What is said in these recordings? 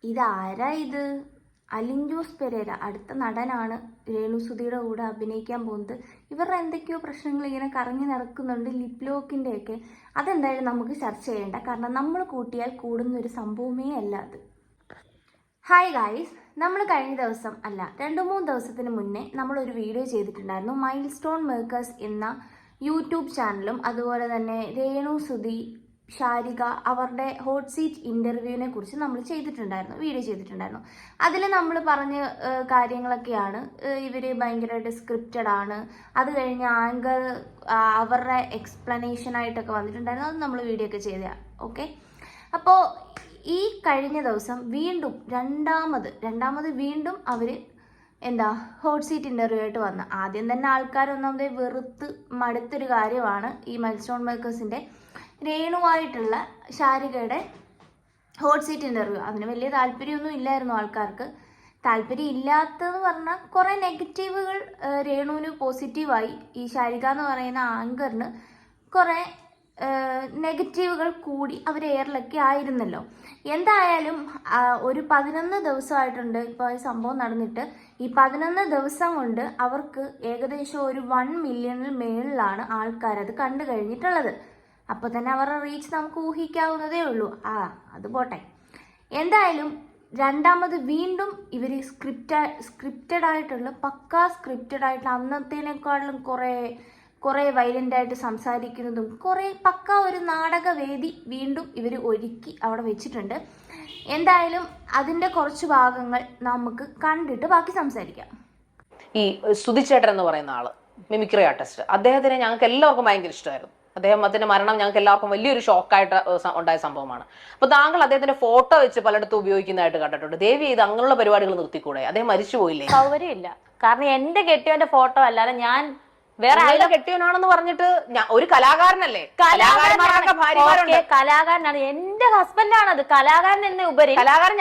ഇതാരാ ഇത്? അലിൻ ജോസ് പെരേര അടുത്ത നടനാണ് രേണുസുധിയുടെ കൂടെ അഭിനയിക്കാൻ പോകുന്നത്. ഇവരുടെ എന്തൊക്കെയോ പ്രശ്നങ്ങൾ ഇങ്ങനെ കറങ്ങി നടക്കുന്നുണ്ട്, ലിപ് ലോക്കിൻ്റെ ഒക്കെ. അതെന്തായാലും നമുക്ക് ചർച്ച ചെയ്യേണ്ട, കാരണം നമ്മൾ കൂട്ടിയാൽ കൂടുന്ന ഒരു സംഭവമേ അല്ല അത്. ഹായ് ഗായ്സ്, നമ്മൾ കഴിഞ്ഞ ദിവസം അല്ല 2-3 ദിവസത്തിന് മുന്നേ നമ്മളൊരു വീഡിയോ ചെയ്തിട്ടുണ്ടായിരുന്നു. മൈൽ സ്റ്റോൺ മേക്കേഴ്സ് എന്ന യൂട്യൂബ് ചാനലും അതുപോലെ തന്നെ രേണുസുധി, ഷാരിക അവരുടെ ഹോട്ട് സീറ്റ് ഇൻ്റർവ്യൂവിനെ കുറിച്ച് നമ്മൾ വീഡിയോ ചെയ്തിട്ടുണ്ടായിരുന്നു. അതിൽ നമ്മൾ പറഞ്ഞ കാര്യങ്ങളൊക്കെയാണ്, ഇവർ ഭയങ്കരമായിട്ട് സ്ക്രിപ്റ്റഡ് ആണ്. അത് കഴിഞ്ഞ് ആങ്കർ അവരുടെ എക്സ്പ്ലനേഷനായിട്ടൊക്കെ വന്നിട്ടുണ്ടായിരുന്നു. അത് നമ്മൾ വീഡിയോ ഒക്കെ ചെയ്തതാണ്. ഓക്കെ, അപ്പോൾ ഈ കഴിഞ്ഞ ദിവസം വീണ്ടും രണ്ടാമത് വീണ്ടും അവർ ഹോട്ട് സീറ്റ് ഇൻ്റർവ്യൂ ആയിട്ട് വന്ന. ആദ്യം തന്നെ ആൾക്കാരൊന്നാമത് വെറുത്ത് മടുത്തൊരു കാര്യമാണ് ഈ മൈൽ സ്റ്റോൺ മേക്കേഴ്സിൻ്റെ രേണുവായിട്ടുള്ള ഷാരികയുടെ ഹോട്ട് സീറ്റ് ഇൻ്റർവ്യൂ. അതിന് വലിയ താല്പര്യമൊന്നും ഇല്ലായിരുന്നു ആൾക്കാർക്ക്. താല്പര്യം ഇല്ലാത്തതെന്ന് പറഞ്ഞാൽ കുറേ നെഗറ്റീവുകൾ രേണുവിന് പോസിറ്റീവായി. ഈ ഷാരിക എന്ന് പറയുന്ന ആങ്കറിന് കുറേ നെഗറ്റീവുകൾ കൂടി അവർ എയറിലൊക്കെ ആയിരുന്നല്ലോ. എന്തായാലും ഒരു 11 ദിവസമായിട്ടുണ്ട് ഇപ്പോൾ ഈ സംഭവം നടന്നിട്ട്. ഈ 11 ദിവസം കൊണ്ട് അവർക്ക് ഏകദേശം ഒരു 1 മില്യണിൽ മേളിലാണ് ആൾക്കാരത് കണ്ടു കഴിഞ്ഞിട്ടുള്ളത്. അപ്പോൾ തന്നെ അവരുടെ റീച്ച് നമുക്ക് ഊഹിക്കാവുന്നതേ ഉള്ളൂ. അത് പോട്ടെ. എന്തായാലും രണ്ടാമത് വീണ്ടും ഇവർ സ്ക്രിപ്റ്റഡ് ആയിട്ടുള്ള പക്കാ സ്ക്രിപ്റ്റഡ് ആയിട്ടുള്ള അന്നത്തേനേക്കാളും കുറേ വയലൻ്റായിട്ട് സംസാരിക്കുന്നതും കുറേ പക്ക ഒരു നാടകവേദി വീണ്ടും ഇവർ ഒരുക്കി അവിടെ വെച്ചിട്ടുണ്ട്. എന്തായാലും അതിൻ്റെ കുറച്ച് ഭാഗങ്ങൾ നമുക്ക് കണ്ടിട്ട് ബാക്കി സംസാരിക്കാം. ഈ സുധിച്ചേട്ടൻ എന്ന് പറയുന്ന ആള് മിമിക്രി ആർട്ടിസ്റ്റ്, അദ്ദേഹത്തിനെ ഞങ്ങൾക്ക് എല്ലാവർക്കും ഭയങ്കര ഇഷ്ടമായിരുന്നു. അദ്ദേഹത്തിന്റെ മരണം ഞങ്ങൾക്ക് എല്ലാവർക്കും വലിയൊരു ഷോക്കായിട്ട് ഉണ്ടായ സംഭവമാണ്. അപ്പൊ താങ്കൾ അദ്ദേഹത്തിന്റെ ഫോട്ടോ വെച്ച് പലയിടത്തും ഉപയോഗിക്കുന്നതായിട്ട് കണ്ടിട്ടുണ്ട്. ദേവി ഇത് അങ്ങനെയുള്ള പരിപാടികൾ നിർത്തിക്കൂടെ? അദ്ദേഹം മരിച്ചുപോയില്ലേ? സൗകര്യമില്ല. കാരണം എന്റെ കെട്ടിയവന്റെ ഫോട്ടോ അല്ലാതെ ഞാൻ വേറെ ആളുടെ കെട്ടിയവനാണെന്ന് പറഞ്ഞിട്ട് ഒരു കലാകാരനല്ലേ? കലാകാരനാണ്, എന്റെ ഹസ്ബൻഡാണ്. അത് കലാകാരൻ എന്നെ ഉപരി കലാകാരൻ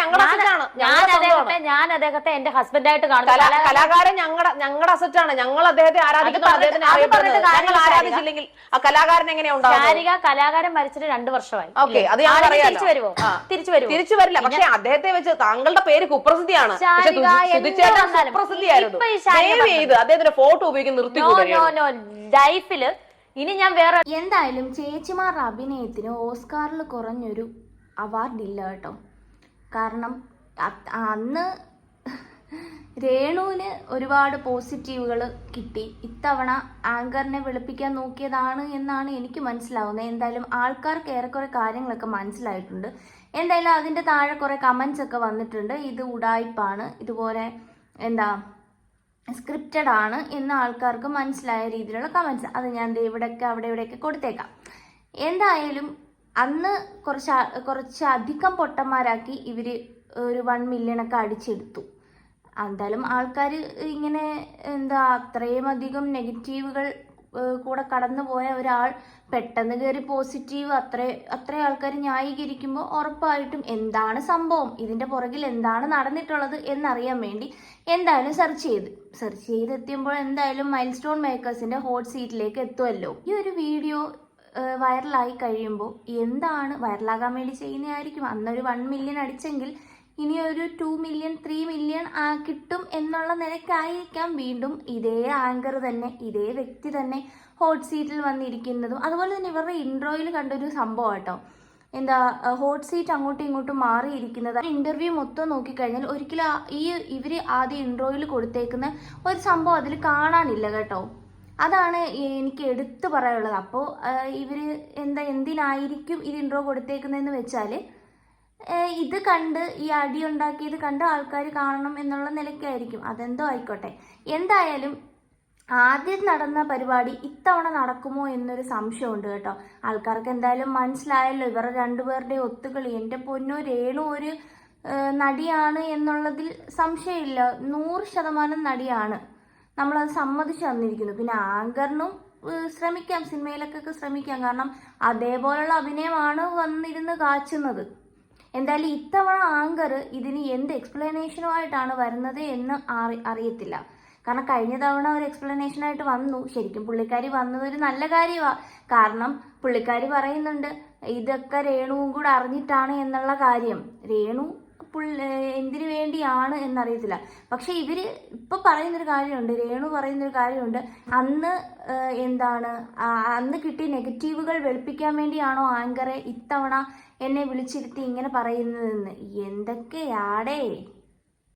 ഞാൻ അദ്ദേഹത്തെ എന്റെ ഹസ്ബൻഡായിട്ട് കാണുന്നു. കലാകാരൻ ഞങ്ങളുടെ അസറ്റാണ്. ഞങ്ങൾ അദ്ദേഹത്തെ ആരാധിച്ചില്ലെങ്കിൽ ആ കലാകാരൻ എങ്ങനെയുണ്ടാവും? ഷാരിക കലാകാരൻ മരിച്ചിട്ട് 2 വർഷമായി. ഓക്കെ, അത് ഞാൻ തിരിച്ചു വരില്ല. പക്ഷെ അദ്ദേഹത്തെ വെച്ച് താങ്കളുടെ പേര് കുപ്രസിദ്ധിയാണ്. സുപ്രസിദ്ധിയായിരുന്നു. അദ്ദേഹത്തിന്റെ ഫോട്ടോ ഉപയോഗിക്കുന്ന നിർത്തിക്കൂടെ ലൈഫില്? ഇനി ഞാൻ വേറെ എന്തായാലും ചേച്ചിമാരുടെ അഭിനയത്തിന് ഓസ്കാറിൽ കുറഞ്ഞൊരു അവാർഡില്ല കേട്ടോ. കാരണം അന്ന് രേണുവിന് ഒരുപാട് പോസിറ്റീവുകൾ കിട്ടി. ഇത്തവണ ആങ്കറിനെ വെളുപ്പിക്കാൻ നോക്കിയതാണ് എന്നാണ് എനിക്ക് മനസ്സിലാവുന്നത്. എന്തായാലും ആൾക്കാർക്ക് ഏറെക്കുറെ കാര്യങ്ങളൊക്കെ മനസ്സിലായിട്ടുണ്ട്. എന്തായാലും അതിൻ്റെ താഴെ കുറേ കമൻസ് ഒക്കെ വന്നിട്ടുണ്ട്. ഇത് ഉഡായിപ്പാണ്, ഇതുപോലെ സ്ക്രിപ്റ്റഡ് ആണ് എന്ന ആൾക്കാർക്ക് മനസ്സിലായ രീതിയിലുള്ള കമൻസ്. അത് ഞാൻ ഇവിടെയൊക്കെ ഇവിടെയൊക്കെ കൊടുത്തേക്കാം. എന്തായാലും അന്ന് കുറച്ചധികം പൊട്ടന്മാരാക്കി ഇവർ ഒരു 1 മില്യണൊക്കെ അടിച്ചെടുത്തു. എന്തായാലും ആൾക്കാർ ഇങ്ങനെ അത്രയും അധികം നെഗറ്റീവുകൾ കൂടെ കടന്നു പോയ ഒരാൾ പെട്ടെന്ന് കയറി പോസിറ്റീവ് അത്രയും ആൾക്കാർ ന്യായീകരിക്കുമ്പോൾ ഉറപ്പായിട്ടും എന്താണ് സംഭവം, ഇതിൻ്റെ പുറകിൽ എന്താണ് നടന്നിട്ടുള്ളത് എന്നറിയാൻ വേണ്ടി എന്തായാലും സെർച്ച് ചെയ്തെത്തിയുമ്പോൾ എന്തായാലും മൈൽ സ്റ്റോൺ മേക്കേഴ്സിൻ്റെ ഹോട്ട് സീറ്റിലേക്ക് എത്തുമല്ലോ. ഈ ഒരു വീഡിയോ വൈറലായി കഴിയുമ്പോൾ വൈറലാകാൻ വേണ്ടി ചെയ്യുന്നതായിരിക്കും. അന്നൊരു 1 മില്യൺ അടിച്ചെങ്കിൽ ഇനി ഒരു 2 മില്യൺ 3 മില്യൺ കിട്ടും എന്നുള്ള നിലയ്ക്കായിരിക്കാം വീണ്ടും ഇതേ ആങ്കർ തന്നെ, ഇതേ വ്യക്തി തന്നെ ഹോട്ട് സീറ്റിൽ വന്നിരിക്കുന്നതും. അതുപോലെ തന്നെ ഇവരുടെ ഇൻട്രോയിൽ കണ്ടൊരു സംഭവം കേട്ടോ. ഹോട്ട് സീറ്റ് അങ്ങോട്ടും ഇങ്ങോട്ടും മാറിയിരിക്കുന്നത്. ഇൻ്റർവ്യൂ മൊത്തം നോക്കിക്കഴിഞ്ഞാൽ ഒരിക്കലും ഇവർ ആദ്യം ഇൻട്രോയിൽ കൊടുത്തേക്കുന്ന ഒരു സംഭവം അതിൽ കാണാനില്ല കേട്ടോ. അതാണ് എനിക്ക് എടുത്തു പറയാനുള്ളത്. അപ്പോൾ ഇവർ എന്തിനായിരിക്കും ഇത് ഇൻട്രോ കൊടുത്തേക്കുന്നതെന്ന് വെച്ചാൽ ഇത് കണ്ട് ഈ അടി ഉണ്ടാക്കിയത് കണ്ട് ആൾക്കാർ കാണണം എന്നുള്ള നിലയ്ക്കായിരിക്കും. അതെന്തോ ആയിക്കോട്ടെ. എന്തായാലും ആദ്യം നടന്ന പരിപാടി ഇത്തവണ നടക്കുമോ എന്നൊരു സംശയമുണ്ട് കേട്ടോ. ആൾക്കാർക്ക് എന്തായാലും മനസ്സിലായല്ലോ ഇവരുടെ 2 പേരുടെയും ഒത്തുകളി. എൻ്റെ പൊന്നോ, രേണു ഒരു നടിയാണ് എന്നുള്ളതിൽ സംശയമില്ല. 100% നടിയാണ്, നമ്മളത് സമ്മതിച്ചു തന്നിരിക്കുന്നു. പിന്നെ ആങ്കറിനും ശ്രമിക്കാം, സിനിമയിലൊക്കെ ശ്രമിക്കാം. കാരണം അതേപോലുള്ള അഭിനയമാണ് വന്നിരുന്ന് കാച്ചുന്നത്. എന്തായാലും ഇത്തവണ ആങ്കർ ഇതിന് എന്ത് എക്സ്പ്ലനേഷനുമായിട്ടാണ് വരുന്നത് എന്ന് അറിയത്തില്ല. കാരണം കഴിഞ്ഞ തവണ ഒരു എക്സ്പ്ലനേഷനായിട്ട് വന്നു. ശരിക്കും പുള്ളിക്കാരി വന്നത് ഒരു നല്ല കാര്യമാണ്. കാരണം പുള്ളിക്കാരി പറയുന്നുണ്ട് ഇതൊക്കെ രേണുവും കൂടെ അറിഞ്ഞിട്ടാണ് എന്നുള്ള കാര്യം. രേണു എന്തിനു വേണ്ടിയാണ് എന്നറിയത്തില്ല. പക്ഷെ ഇവര് ഇപ്പൊ പറയുന്നൊരു കാര്യമുണ്ട്, രേണു പറയുന്നൊരു കാര്യമുണ്ട്, അന്ന് അന്ന് കിട്ടിയ നെഗറ്റീവുകൾ വെളുപ്പിക്കാൻ വേണ്ടിയാണോ ആങ്കറെ ഇത്തവണ എന്നെ വിളിച്ചിരുത്തി ഇങ്ങനെ പറയുന്നതെന്ന്. എന്തൊക്കെയാടേ.